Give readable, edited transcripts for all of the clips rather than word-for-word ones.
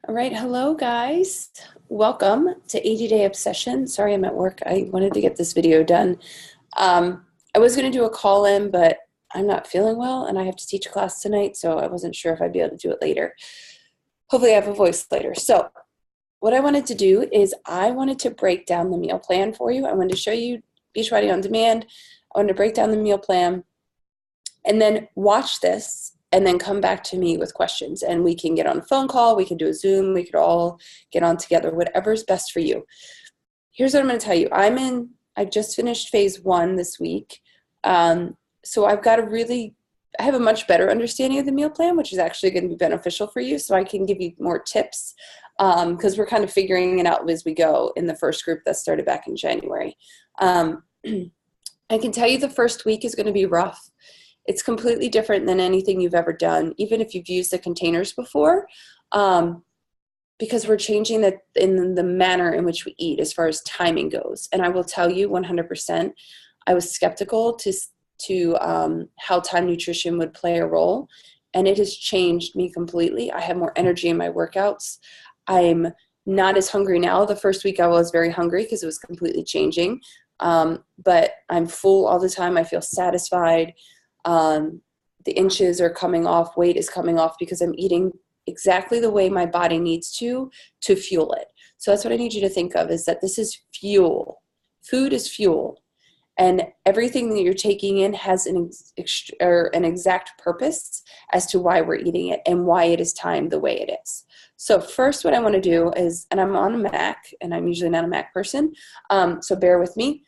All right, hello guys. Welcome to 80-Day Obsession. Sorry I'm at work. I wanted to get this video done. I was going to do a call-in, but I'm not feeling well and I have to teach a class tonight, so I wasn't sure if I'd be able to do it later. Hopefully I have a voice later. So what I wanted to do is I wanted to break down the meal plan for you. I wanted to show you Beachbody On Demand. I wanted to break down the meal plan and then watch this and then come back to me with questions. And we can get on a phone call, we can do a Zoom, we could all get on together, whatever's best for you. Here's what I'm going to tell you. I just finished phase 1 this week. So I have a much better understanding of the meal plan, which is actually going to be beneficial for you. So I can give you more tips because we're kind of figuring it out as we go in the first group that started back in January. I can tell you the first week is going to be rough. It's completely different than anything you've ever done, even if you've used the containers before, because we're changing in the manner in which we eat as far as timing goes. And I will tell you 100%, I was skeptical to how time nutrition would play a role, and it has changed me completely. I have more energy in my workouts. I'm not as hungry now. The first week I was very hungry because it was completely changing, but I'm full all the time. I feel satisfied. The inches are coming off, weight is coming off because I'm eating exactly the way my body needs to fuel it. So that's what I need you to think of, is that this is fuel. Food is fuel. And everything that you're taking in has an exact purpose as to why we're eating it and why it is timed the way it is. So first what I want to do is, and I'm on a Mac, and I'm usually not a Mac person, so bear with me.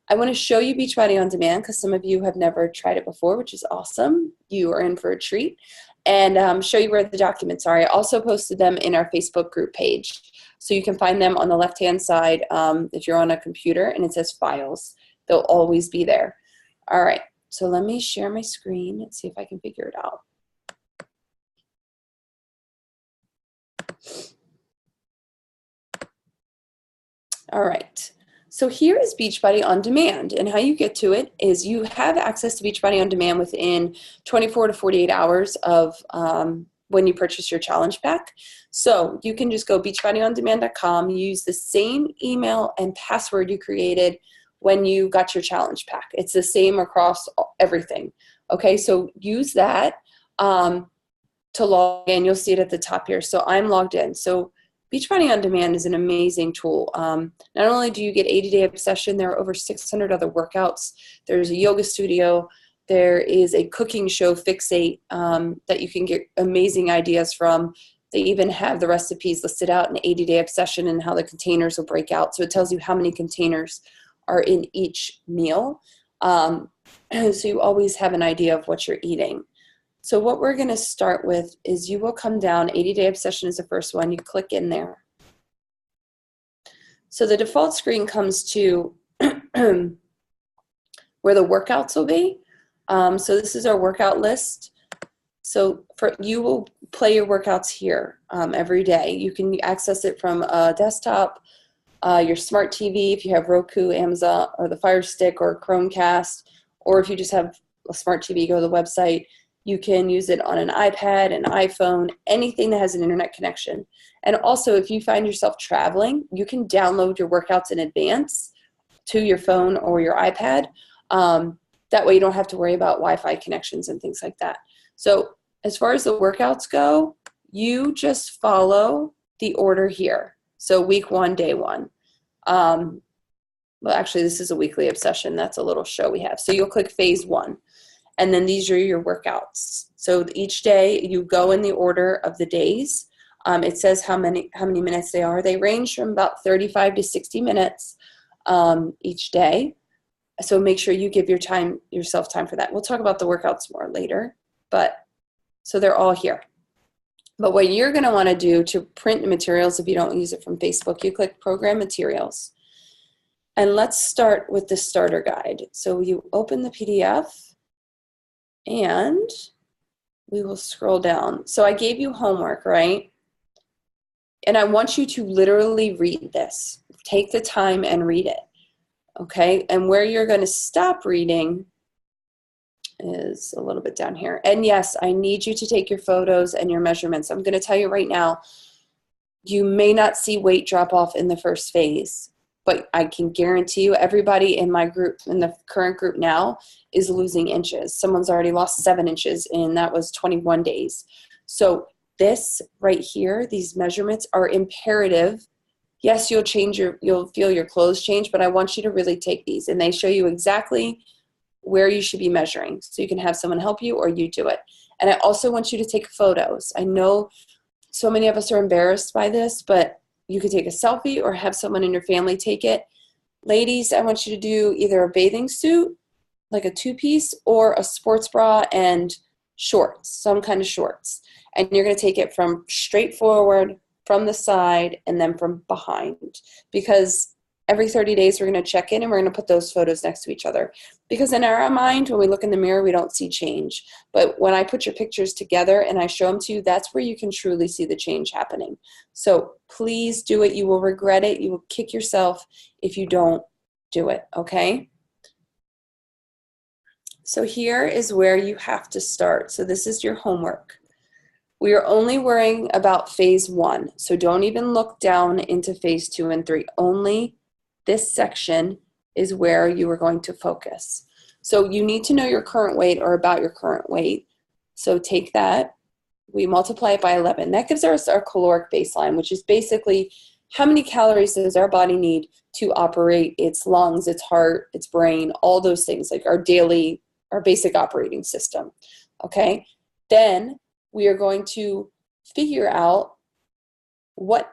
I want to show you Beachbody On Demand because some of you have never tried it before, which is awesome. You are in for a treat. And show you where the documents are. I also posted them in our Facebook group page. So you can find them on the left-hand side if you're on a computer, and it says Files. They'll always be there. All right, so let me share my screen and see if I can figure it out. All right. So here is Beachbody On Demand, and how you get to it is you have access to Beachbody On Demand within 24 to 48 hours of when you purchase your challenge pack. So you can just go beachbodyondemand.com, use the same email and password you created when you got your challenge pack. It's the same across everything. Okay, so use that to log in. You'll see it at the top here. So I'm logged in. So Beachbody On Demand is an amazing tool. Not only do you get 80-Day Obsession, there are over 600 other workouts. There's a yoga studio. There is a cooking show, Fixate, that you can get amazing ideas from. They even have the recipes listed out in 80-Day Obsession and how the containers will break out. So it tells you how many containers are in each meal. So you always have an idea of what you're eating. So what we're going to start with is you will come down, 80-Day Obsession is the first one. You click in there. So the default screen comes to where the workouts will be. So this is our workout list. So you will play your workouts here every day. You can access it from a desktop, your smart TV, if you have Roku, Amazon, or the Fire Stick, or Chromecast, or if you just have a smart TV, go to the website. You can use it on an iPad, an iPhone, anything that has an internet connection. And also, if you find yourself traveling, you can download your workouts in advance to your phone or your iPad. That way you don't have to worry about Wi-Fi connections and things like that. So as far as the workouts go, you just follow the order here. So week 1, day 1. Well, actually, this is a weekly obsession. That's a little show we have. So you'll click phase 1. And then these are your workouts. So each day you go in the order of the days. It says how many minutes they are. They range from about 35 to 60 minutes each day. So make sure you give yourself time for that. We'll talk about the workouts more later. So they're all here. But what you're going to want to do to print the materials, if you don't use it from Facebook, you click Program Materials. And let's start with the starter guide. So you open the PDF. And we will scroll down. So I gave you homework, right? And I want you to literally read this. Take the time and read it, okay? And where you're going to stop reading is a little bit down here. And yes, I need you to take your photos and your measurements. I'm going to tell you right now, You may not see weight drop off in the first phase, but I can guarantee you everybody in my group, in the current group now, is losing inches. Someone's already lost 7 inches, and that was 21 days. So this right here, these measurements are imperative. Yes, you'll feel your clothes change, but I want you to really take these, and they show you exactly where you should be measuring. So you can have someone help you or you do it. And I also want you to take photos. I know so many of us are embarrassed by this, but you could take a selfie or have someone in your family take it. Ladies, I want you to do either a bathing suit, like a 2-piece, or a sports bra and shorts, some kind of shorts. And you're going to take it from straight forward, from the side, and then from behind. Because every 30 days we're going to check in and we're going to put those photos next to each other. Because in our mind, when we look in the mirror, we don't see change. But when I put your pictures together and I show them to you, that's where you can truly see the change happening. So please do it. You will regret it. You will kick yourself if you don't do it, okay? So here is where you have to start. So this is your homework. We are only worrying about phase 1. So don't even look down into phase 2 and 3. Only this section is where you are going to focus. So you need to know your current weight or about your current weight. So take that. We multiply it by 11. That gives us our caloric baseline, which is basically how many calories does our body need to operate its lungs, its heart, its brain, all those things, like our basic operating system, okay? Then we are going to figure out what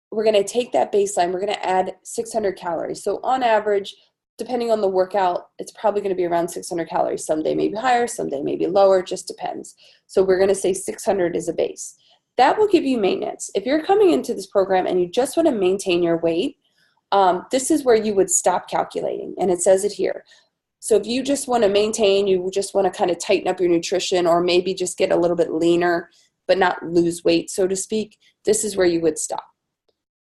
we're going to take that baseline. We're going to add 600 calories. So on average, depending on the workout, it's probably going to be around 600 calories. Someday maybe higher, someday maybe lower, just depends. So we're going to say 600 is a base. That will give you maintenance. If you're coming into this program and you just want to maintain your weight, this is where you would stop calculating. And it says it here. So if you just want to maintain, you just want to kind of tighten up your nutrition or maybe just get a little bit leaner, but not lose weight, so to speak, this is where you would stop.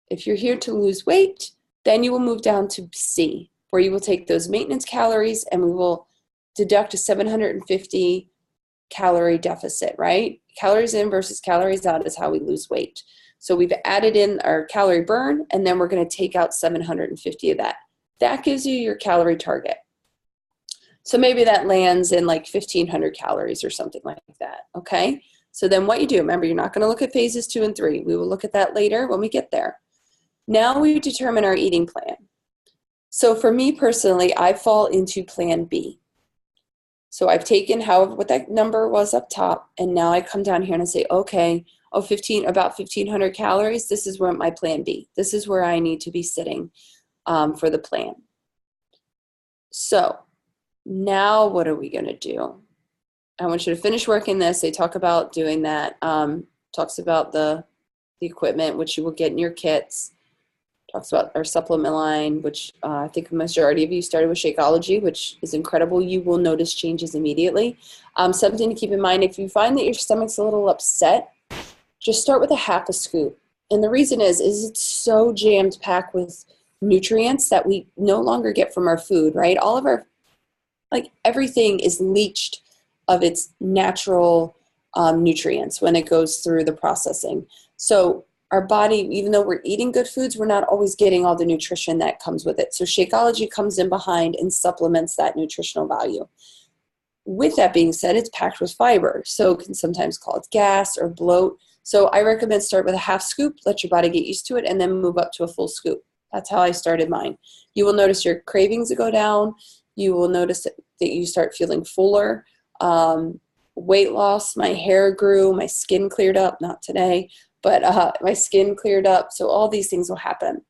If you're here to lose weight, then you will move down to C, where you will take those maintenance calories and we will deduct a 750 calorie deficit, right? Calories in versus calories out is how we lose weight. So we've added in our calorie burn, and then we're going to take out 750 of that. That gives you your calorie target. So maybe that lands in like 1,500 calories or something like that, okay? So then what you do, remember, you're not going to look at phases 2 and 3. We will look at that later when we get there. Now we determine our eating plan. So for me personally, I fall into plan B. So I've taken what that number was up top, and now I come down here and I say, okay, about 1,500 calories, this is where my plan B. This is where I need to be sitting for the plan. So now what are we going to do? I want you to finish working this. They talk about doing that. Talks about the equipment, which you will get in your kits. Talks about our supplement line, which I think the majority of you started with Shakeology, which is incredible. You will notice changes immediately. Something to keep in mind, if you find that your stomach's a little upset, just start with a half a scoop. And the reason is it's so jammed packed with nutrients that we no longer get from our food, right? All of our, like everything is leached of its natural nutrients when it goes through the processing. So our body, even though we're eating good foods, we're not always getting all the nutrition that comes with it. So Shakeology comes in behind and supplements that nutritional value. With that being said, it's packed with fiber, so it can sometimes cause gas or bloat. So I recommend start with a half scoop, let your body get used to it, and then move up to a full scoop. That's how I started mine. You will notice your cravings go down. You will notice that you start feeling fuller. Weight loss, my hair grew, my skin cleared up, not today, but my skin cleared up. So all these things will happen.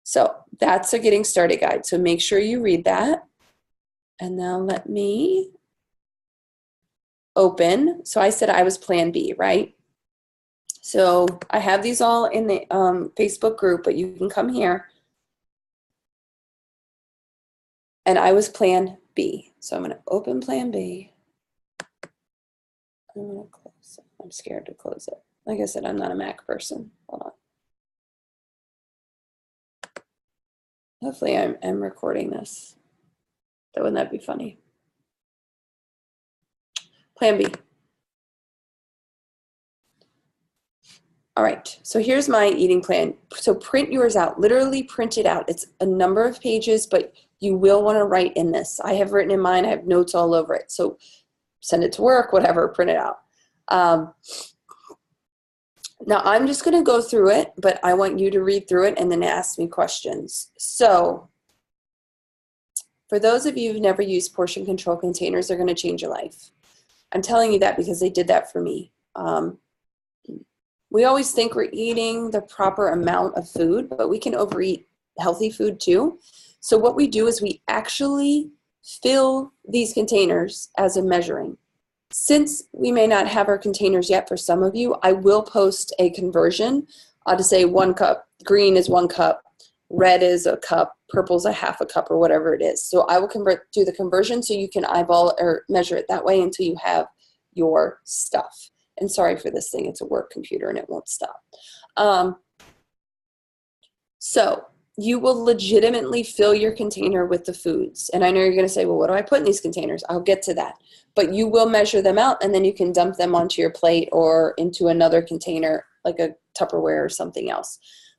So that's a getting started guide. So make sure you read that. And now let me open. So I said I was plan B, right? So I have these all in the Facebook group, but you can come here. And I was plan B. So I'm going to open plan B. I'm going to close it. I'm scared to close it. Like I said, I'm not a Mac person. Hold on. Hopefully I'm recording this. Wouldn't that be funny? Plan B. All right, so here's my eating plan. So print yours out, literally print it out. It's a number of pages, but you will want to write in this. I have written in mine, I have notes all over it. So send it to work, whatever, print it out. Now I'm just going to go through it, but I want you to read through it and then ask me questions. So for those of you who've never used portion control containers, they're going to change your life. I'm telling you that because they did that for me. We always think we're eating the proper amount of food, but we can overeat healthy food too. So what we do is we actually fill these containers as a measuring. Since we may not have our containers yet for some of you, I will post a conversion to say 1 cup, green is 1 cup, red is a cup, purple's a half a cup, or whatever it is. So I will do the conversion so you can eyeball or measure it that way until you have your stuff. And sorry for this thing, it's a work computer and it won't stop. So you will legitimately fill your container with the foods. And I know you're going to say, well, what do I put in these containers? I'll get to that. But you will measure them out and then you can dump them onto your plate or into another container like a Tupperware or something else.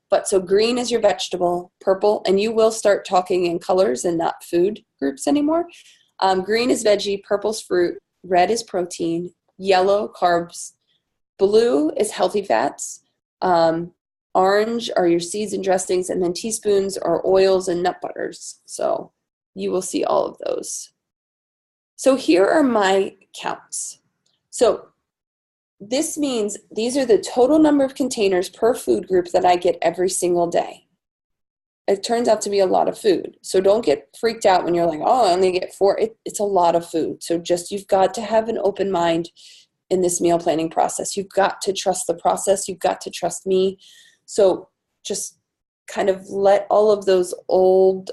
But so green is your vegetable, purple, and you will start talking in colors and not food groups anymore. Green is veggie, purple's fruit, red is protein, yellow carbs, blue is healthy fats, orange are your seeds and dressings, and then teaspoons are oils and nut butters. So you will see all of those. So here are my counts. So this means these are the total number of containers per food group that I get every single day. It turns out to be a lot of food. So don't get freaked out when you're like, oh, I only get 4. It's a lot of food. So just you've got to have an open mind in this meal planning process. You've got to trust the process. You've got to trust me. So just kind of let all of those old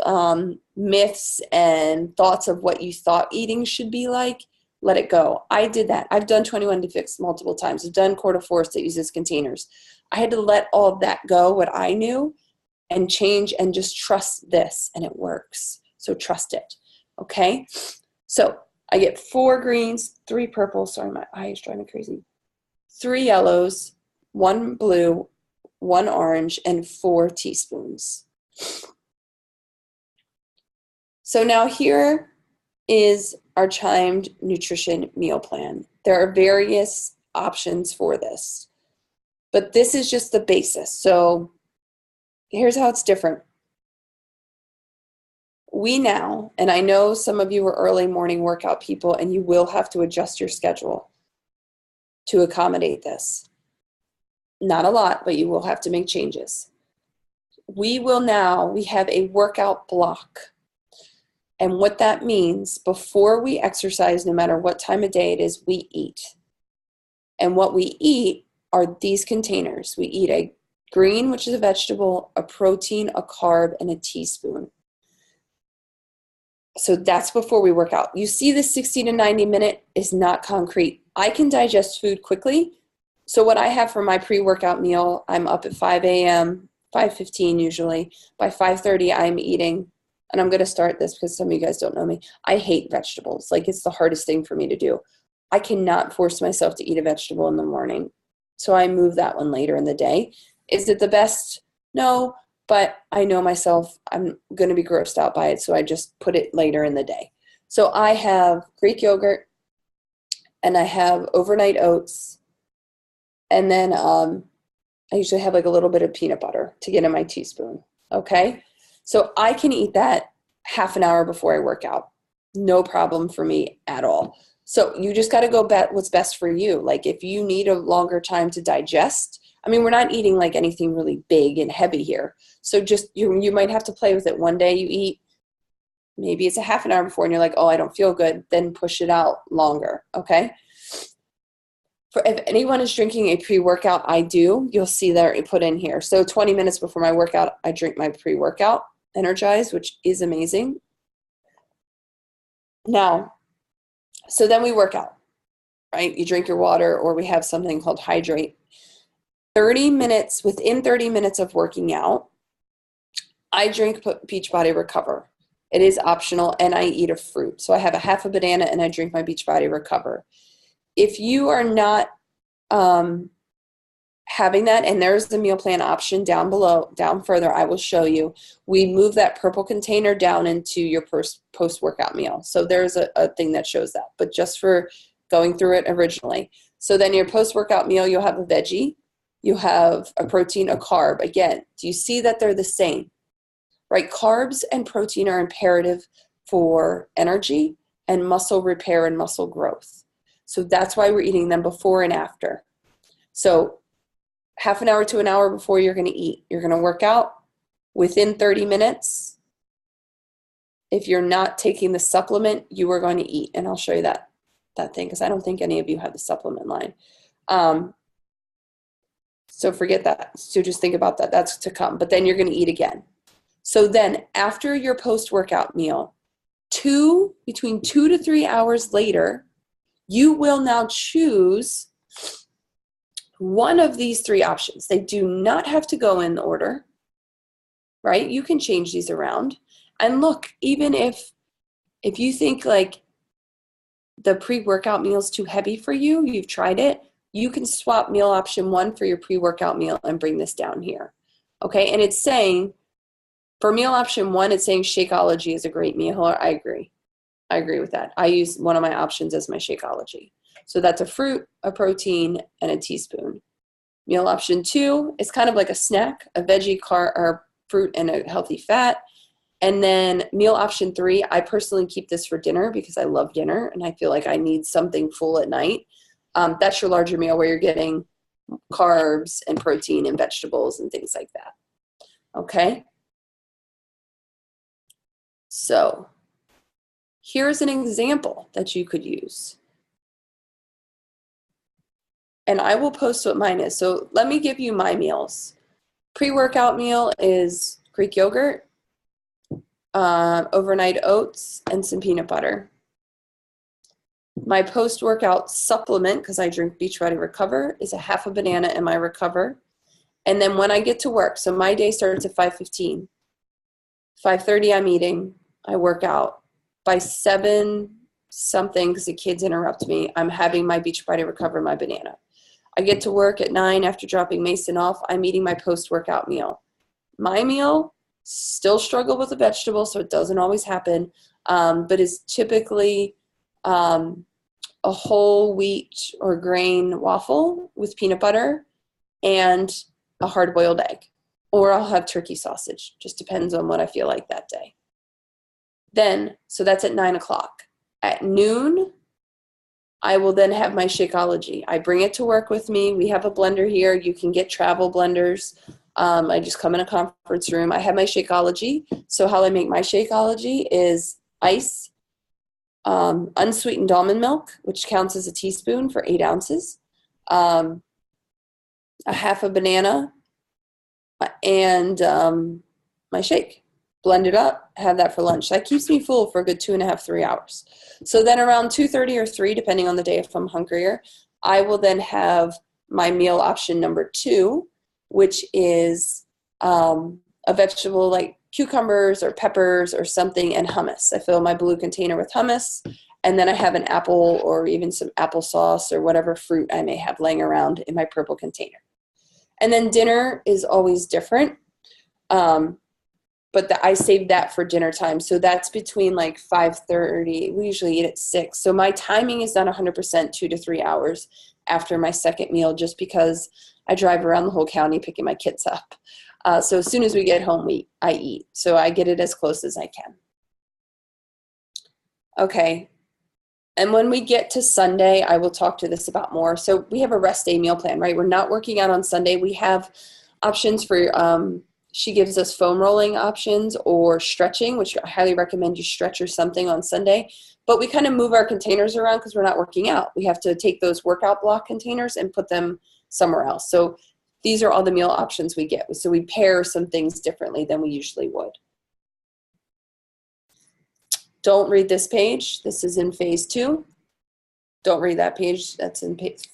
myths and thoughts of what you thought eating should be like, let it go. I did that. I've done 21 to Fix multiple times. I've done Quarter Force that uses containers. I had to let all of that go, what I knew, and change and just trust this, and it works. So trust it, okay? So I get 4 greens, 3 purples, sorry, my eye is driving me crazy, 3 yellows, 1 blue, 1 orange, and 4 teaspoons. So now here is our Chimed nutrition meal plan. There are various options for this, but this is just the basis. So here's how it's different. We now, and I know some of you are early morning workout people and you will have to adjust your schedule to accommodate this. Not a lot, but you will have to make changes. We have a workout block. And what that means, before we exercise, no matter what time of day it is, we eat. And what we eat are these containers. We eat a green, which is a vegetable, a protein, a carb, and a teaspoon. So that's before we work out. You see the 60 to 90 minute is not concrete. I can digest food quickly. So what I have for my pre-workout meal, I'm up at 5 a.m., 5:15 usually. By 5:30, I'm eating. And I'm going to start this because some of you guys don't know me. I hate vegetables. Like, it's the hardest thing for me to do. I cannot force myself to eat a vegetable in the morning. So I move that one later in the day. Is it the best? No, but I know myself. I'm going to be grossed out by it. So I just put it later in the day. So I have Greek yogurt and I have overnight oats. And then I usually have like a little bit of peanut butter to get in my teaspoon. Okay. So I can eat that half an hour before I work out. No problem for me at all. So you just got to go bet what's best for you. Like, if you need a longer time to digest, I mean, we're not eating like anything really big and heavy here. So just you might have to play with it. One day you eat, maybe it's a half an hour before and you're like, oh, I don't feel good. Then push it out longer. Okay. If anyone is drinking a pre-workout, I do. You'll see that I put in here. So 20 minutes before my workout, I drink my pre-workout Energize, which is amazing. Now, so then we work out, right? You drink your water, or we have something called Hydrate. 30 minutes, within 30 minutes of working out, I drink Beachbody Recover. It is optional, and I eat a fruit. So I have a half a banana and I drink my Beachbody Recover. If you are not having that, and there's the meal plan option down below, down further, I will show you. We move that purple container down into your post-workout meal. So there's a thing that shows that, but just for going through it originally. So then your post-workout meal, you'll have a veggie, you have a protein, a carb. Again, do you see that they're the same? Right? Carbs and protein are imperative for energy and muscle repair and muscle growth. So that's why we're eating them before and after. So half an hour to an hour before you're going to eat. You're going to work out within 30 minutes. If you're not taking the supplement, you are going to eat. And I'll show you that thing, because I don't think any of you have the supplement line. So forget that. So just think about that. That's to come. But then you're going to eat again. So then after your post-workout meal, between 2 to 3 hours later, you will now choose one of these 3 options. They do not have to go in order, right? You can change these around. And look, even if you think like the pre-workout meal is too heavy for you, you've tried it, you can swap meal option 1 for your pre-workout meal and bring this down here. Okay, and it's saying, for meal option 1, it's saying Shakeology is a great meal. I agree. I agree with that. I use one of my options as my Shakeology. So that's a fruit, a protein, and a teaspoon. Meal option 2 is kind of like a snack, a veggie, or fruit, and a healthy fat. And then meal option 3, I personally keep this for dinner because I love dinner and I feel like I need something full at night. That's your larger meal where you're getting carbs and protein and vegetables and things like that. Okay? So here's an example that you could use. And I will post what mine is. So let me give you my meals. Pre-workout meal is Greek yogurt, overnight oats, and some peanut butter. My post-workout supplement, because I drink Beachbody Recover, is a half a banana in my Recover. And then when I get to work, so my day starts at 5:15. 5:30 I'm eating, I work out. By 7 something, because the kids interrupt me, I'm having my Beachbody Recover, my banana. I get to work at 9 after dropping Mason off, I'm eating my post-workout meal. My meal, still struggle with the vegetables, so it doesn't always happen, but is typically a whole wheat or grain waffle with peanut butter and a hard-boiled egg. Or I'll have turkey sausage. Just depends on what I feel like that day. Then, so that's at 9 o'clock. At noon, I will then have my Shakeology. I bring it to work with me. We have a blender here. You can get travel blenders. I just come in a conference room. I have my Shakeology. So how I make my Shakeology is ice, unsweetened almond milk, which counts as a teaspoon for 8 ounces, a half a banana, and my shake. Blend it up, have that for lunch. That keeps me full for a good 2.5, 3 hours. So then around 2:30 or 3, depending on the day if I'm hungrier, I will then have my meal option number 2, which is a vegetable like cucumbers or peppers or something, and hummus. I fill my blue container with hummus, and then I have an apple or even some applesauce or whatever fruit I may have laying around in my purple container. And then dinner is always different, but I save that for dinner time. So that's between like 5:30. We usually eat at 6. So my timing is not 100% 2 to 3 hours after my second meal, just because I drive around the whole county picking my kids up. So as soon as we get home, I eat. So I get it as close as I can. Okay. And when we get to Sunday, I will talk to this about more. So we have a rest day meal plan, right? We're not working out on Sunday. We have options for, she gives us foam rolling options or stretching, which I highly recommend you stretch or something on Sunday. But we kind of move our containers around because we're not working out. We have to take those workout block containers and put them somewhere else. So these are all the meal options we get. So we pair some things differently than we usually would. Don't read this page. This is in phase 2. Don't read that page. That's in page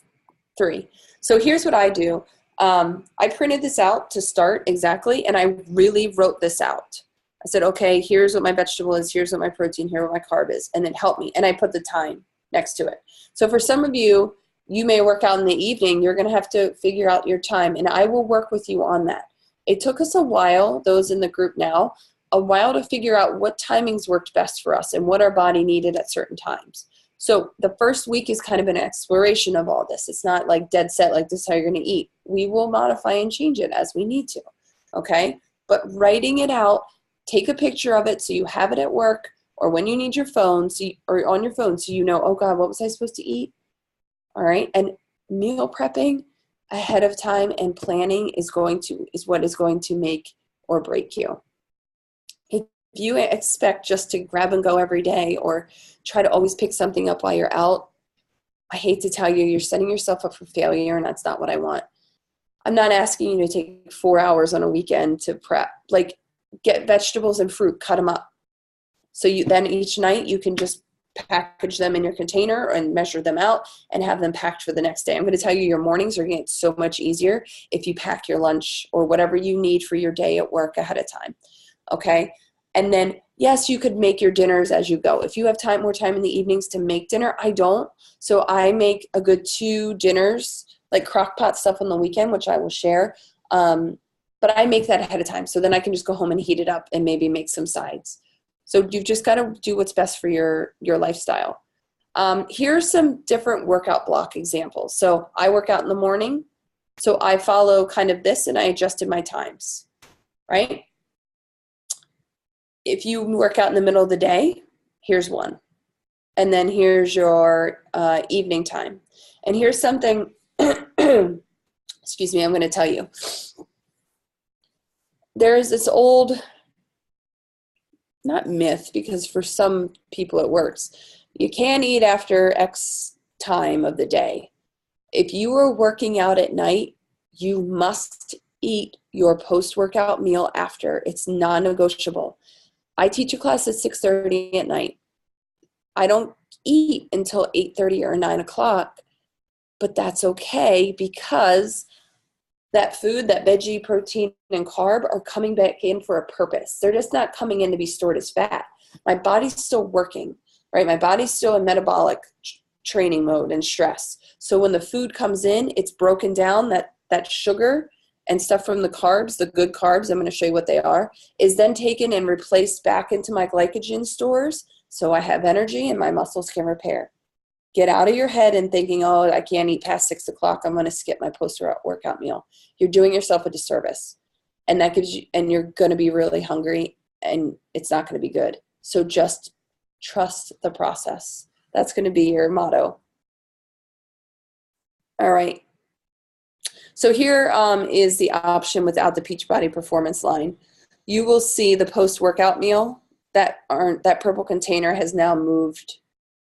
3. So here's what I do. I printed this out to start exactly, and I really wrote this out. I said, okay, here's what my vegetable is, here's what my protein, here's what my carb is, and then help me. And I put the time next to it. So for some of you, you may work out in the evening. You're going to have to figure out your time, and I will work with you on that. It took us a while, those in the group now, a while to figure out what timings worked best for us and what our body needed at certain times. So the first week is kind of an exploration of all this. It's not like dead set, like this is how you're going to eat. We will modify and change it as we need to, okay? But writing it out, take a picture of it so you have it at work or when you need your phone, or on your phone, so you know, oh God, what was I supposed to eat? All right, and meal prepping ahead of time and planning is what is going to make or break you. If you expect just to grab and go every day or try to always pick something up while you're out, I hate to tell you, you're setting yourself up for failure, and that's not what I want. I'm not asking you to take 4 hours on a weekend to prep. Like, get vegetables and fruit, cut them up. So then each night you can just package them in your container and measure them out and have them packed for the next day. I'm going to tell you, your mornings are going to get so much easier if you pack your lunch or whatever you need for your day at work ahead of time. Okay? And then, yes, you could make your dinners as you go. If you have more time in the evenings to make dinner, I don't. So I make a good 2 dinners, like crock pot stuff on the weekend, which I will share. But I make that ahead of time. So then I can just go home and heat it up and maybe make some sides. So you've just got to do what's best for your lifestyle. Here's some different workout block examples. So I work out in the morning. So I follow kind of this, and I adjusted my times, right? If you work out in the middle of the day, here's one. And then here's your evening time. And here's something, excuse me, I'm going to tell you. There's this old, not myth, because for some people it works. You can't eat after X time of the day. If you are working out at night, you must eat your post-workout meal after. It's non-negotiable. I teach a class at 6:30 at night. I don't eat until 8:30 or 9 o'clock, but that's okay, because that food, that veggie, protein, and carb are coming back in for a purpose. They're just not coming in to be stored as fat. My body's still working, right? My body's still in metabolic training mode and stress. So when the food comes in, it's broken down, that sugar and stuff from the carbs, the good carbs, I'm going to show you what they are, is then taken and replaced back into my glycogen stores, so I have energy and my muscles can repair. Get out of your head and thinking, oh, I can't eat past 6 o'clock, I'm going to skip my post-workout meal. You're doing yourself a disservice. And that gives you, and you're going to be really hungry, and it's not going to be good. So just trust the process. That's going to be your motto. All right. So here is the option without the Beachbody Performance line. You will see the post-workout meal. That purple container has now moved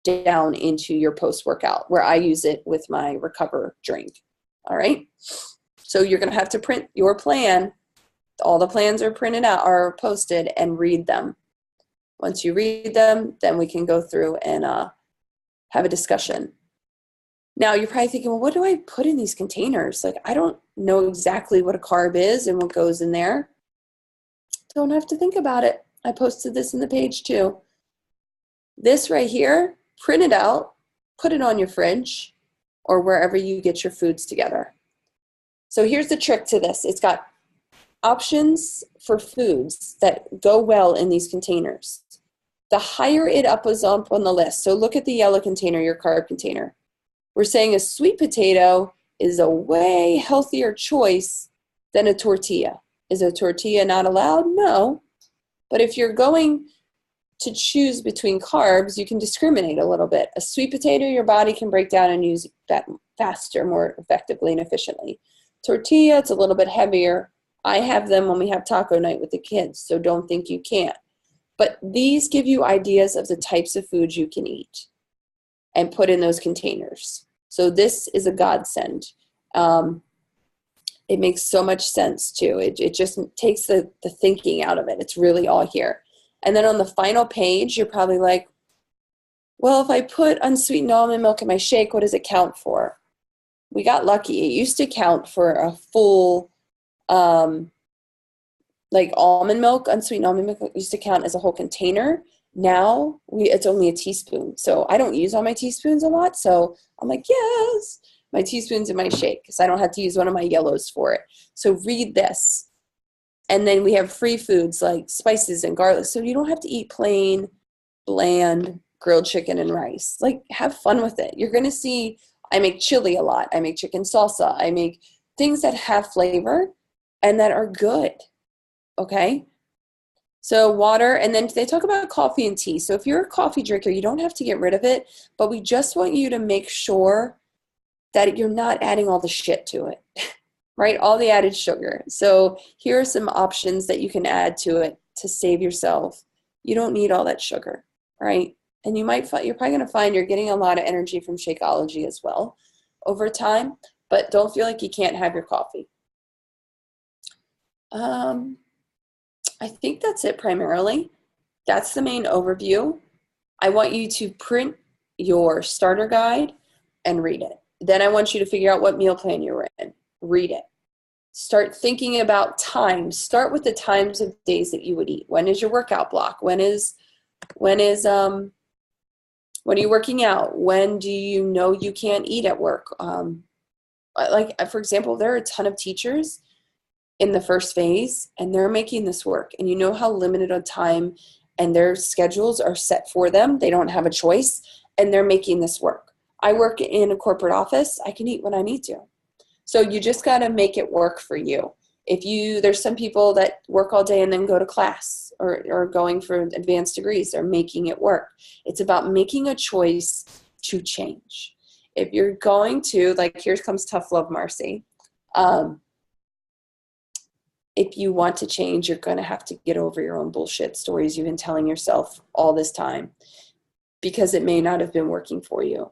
down into your post-workout, where I use it with my Recover drink. All right. So you're going to have to print your plan. All the plans are printed out, are posted, and read them. Once you read them, then we can go through and have a discussion. Now you're probably thinking, well, what do I put in these containers? Like, I don't know exactly what a carb is and what goes in there. Don't have to think about it. I posted this in the page too. This right here, print it out, put it on your fridge or wherever you get your foods together. So here's the trick to this. It's got options for foods that go well in these containers. The higher it up is up on the list. So look at the yellow container, your carb container. We're saying a sweet potato is a way healthier choice than a tortilla. Is a tortilla not allowed? No. But if you're going to choose between carbs, you can discriminate a little bit. A sweet potato, your body can break down and use that faster, more effectively and efficiently. Tortilla, it's a little bit heavier. I have them when we have taco night with the kids, so don't think you can't. But these give you ideas of the types of foods you can eat and put in those containers. So this is a godsend. It makes so much sense too. It just takes the thinking out of it. It's really all here. And then on the final page, you're probably like, well, if I put unsweetened almond milk in my shake, what does it count for? We got lucky. It used to count for a full, like almond milk, unsweetened almond milk used to count as a whole container. Now it's only a teaspoon. So I don't use all my teaspoons a lot. So I'm like, yes, my teaspoon's in my shake because I don't have to use one of my yellows for it. So read this. And then we have free foods like spices and garlic. So you don't have to eat plain, bland grilled chicken and rice. Like, have fun with it. You're going to see I make chili a lot. I make chicken salsa. I make things that have flavor and that are good. Okay? So water, and then they talk about coffee and tea. So if you're a coffee drinker, you don't have to get rid of it, but we just want you to make sure that you're not adding all the shit to it, right? All the added sugar. So here are some options that you can add to it to save yourself. You don't need all that sugar, right? And you're probably going to find you're getting a lot of energy from Shakeology as well over time, but don't feel like you can't have your coffee. I think that's it primarily. That's the main overview. I want you to print your starter guide and read it. Then I want you to figure out what meal plan you're in. Read it. Start thinking about times. Start with the times of days that you would eat. When is your workout block? When are you working out? When do you know you can't eat at work? Like, for example, there are a ton of teachers in the first phase, and they're making this work. And you know how limited on time and their schedules are set for them. They don't have a choice, and they're making this work. I work in a corporate office. I can eat when I need to. So you just got to make it work for you. There's some people that work all day and then go to class or going for advanced degrees. They're making it work. It's about making a choice to change. If you're going to, like, here comes tough love, Marcy. If you want to change, you're going to have to get over your own bullshit stories you've been telling yourself all this time, because it may not have been working for you.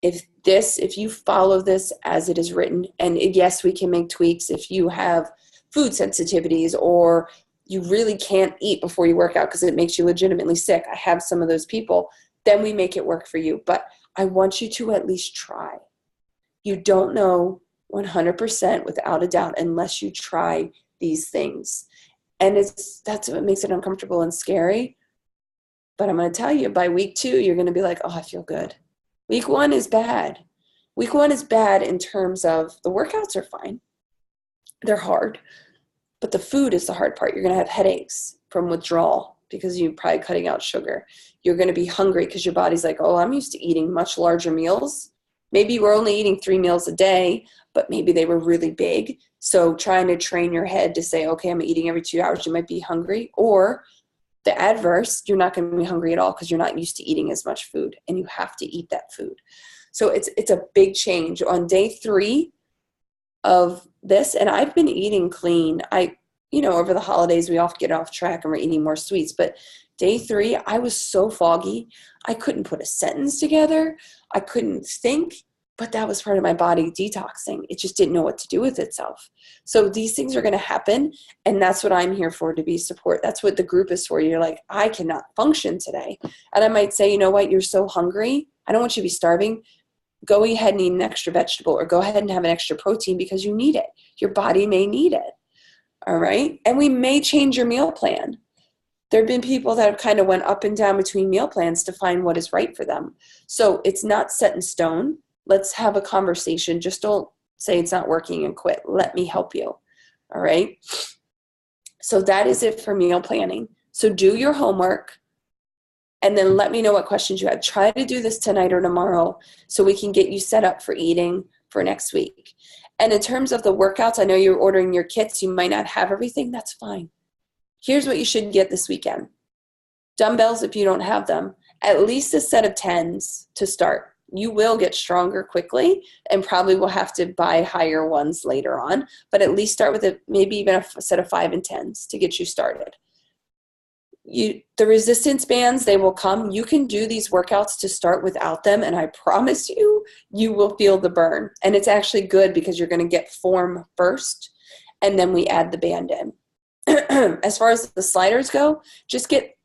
If you follow this as it is written, and yes, we can make tweaks if you have food sensitivities or you really can't eat before you work out because it makes you legitimately sick. I have some of those people. Then we make it work for you. But I want you to at least try. You don't know 100% without a doubt unless you try these things. And that's what makes it uncomfortable and scary. But I'm going to tell you, by week 2, you're going to be like, oh, I feel good. Week 1 is bad. Week 1 is bad in terms of the workouts are fine. They're hard. But the food is the hard part. You're going to have headaches from withdrawal because you're probably cutting out sugar. You're going to be hungry because your body's like, oh, I'm used to eating much larger meals. Maybe we're only eating 3 meals a day, but maybe they were really big. So trying to train your head to say, okay, I'm eating every 2 hours, you might be hungry. Or the adverse, you're not going to be hungry at all because you're not used to eating as much food, and you have to eat that food. So it's a big change. On day 3 of this, and I've been eating clean. Over the holidays, we often get off track and we're eating more sweets. But day 3, I was so foggy. I couldn't put a sentence together. I couldn't think. But that was part of my body detoxing. It just didn't know what to do with itself. So these things are going to happen, and that's what I'm here for, to be support. That's what the group is for. You're like, I cannot function today. And I might say, you know what, you're so hungry. I don't want you to be starving. Go ahead and eat an extra vegetable, or go ahead and have an extra protein because you need it. Your body may need it. All right? And we may change your meal plan. There have been people that have kind of went up and down between meal plans to find what is right for them. So it's not set in stone. Let's have a conversation. Just don't say it's not working and quit. Let me help you. All right? So that is it for meal planning. So do your homework, and then let me know what questions you have. Try to do this tonight or tomorrow so we can get you set up for eating for next week. And in terms of the workouts, I know you're ordering your kits. You might not have everything. That's fine. Here's what you should get this weekend. Dumbbells if you don't have them. At least a set of 10s to start. You will get stronger quickly and probably will have to buy higher ones later on. But at least start with maybe even a set of 5 and 10s to get you started. The resistance bands, they will come. You can do these workouts to start without them, and I promise you, you will feel the burn. And it's actually good because you're going to get form first, and then we add the band in. As far as the sliders go, just get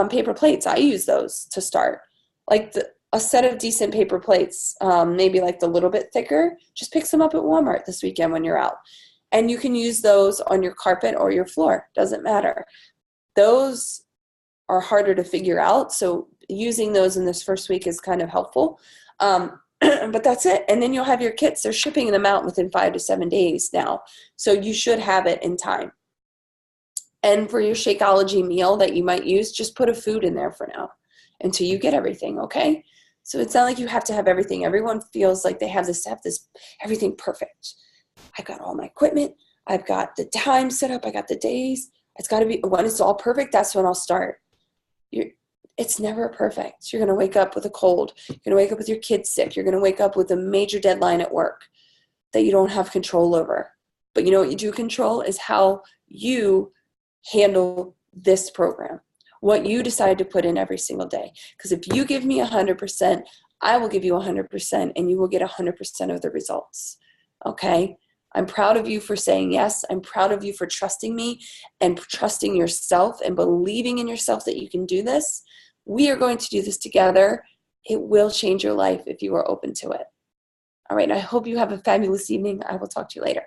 paper plates. I use those to start. Like a set of decent paper plates, maybe like the little bit thicker, just pick some up at Walmart this weekend when you're out. And you can use those on your carpet or your floor. Doesn't matter. Those are harder to figure out. So using those in this first week is kind of helpful. But that's it. And then you'll have your kits. They're shipping them out within 5 to 7 days now. So you should have it in time. And for your Shakeology meal that you might use, just put a food in there for now until you get everything, okay? So it's not like you have to have everything. Everyone feels like they have this, everything perfect. I got all my equipment. I've got the time set up. I got the days. It's got to be, when it's all perfect, that's when I'll start. It's never perfect. You're going to wake up with a cold. You're going to wake up with your kids sick. You're going to wake up with a major deadline at work that you don't have control over. But you know what you do control is how you handle this program, what you decide to put in every single day. Because if you give me 100%, I will give you 100%, and you will get 100% of the results. Okay? I'm proud of you for saying yes. I'm proud of you for trusting me and trusting yourself and believing in yourself that you can do this. We are going to do this together. It will change your life if you are open to it. All right, I hope you have a fabulous evening. I will talk to you later.